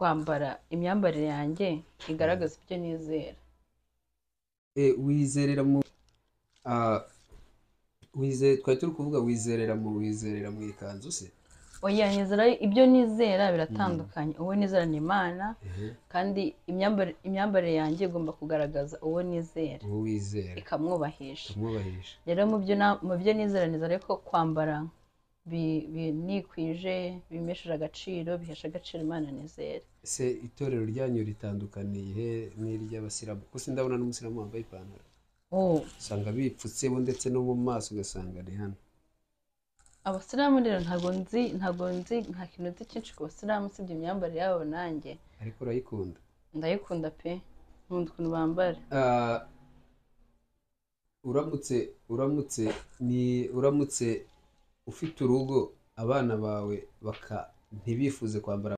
kwambara imyambarire yanjye igaragaza ibyo nizera. wizerera mu twari turi kuvuga wizerera mu ikanzu se? Oya, nizera ibyo nizera biratandukanye. Uwo nizera ni Imana, kandi imyambarire yanjye igomba kugaragaza uwo nizera, uwo wizera ikamwubahisha. ukamwubahisha. Rero mu byo nizera nizera ko kwambara nikwije bimesheje agaciro, bihesha agaciro Imana nizera. Se itorero ryanyu ritandukaniye n'iry'abasilamu? kuko sindabona n'umusilamu wambaye ipantaro. usanga bipfutse bo ndetse no mu maso ugasanga ni hano. Abasilamu rero ntago nzi nta kintu nzi cyinshi ku basilamu usibye imyambarire yabo nanjye. Ariko urayikunda? Ndayikunda pe, nkunda ukuntu bambara. uramutse ufite urugo, abana bawe ntibifuze kwambara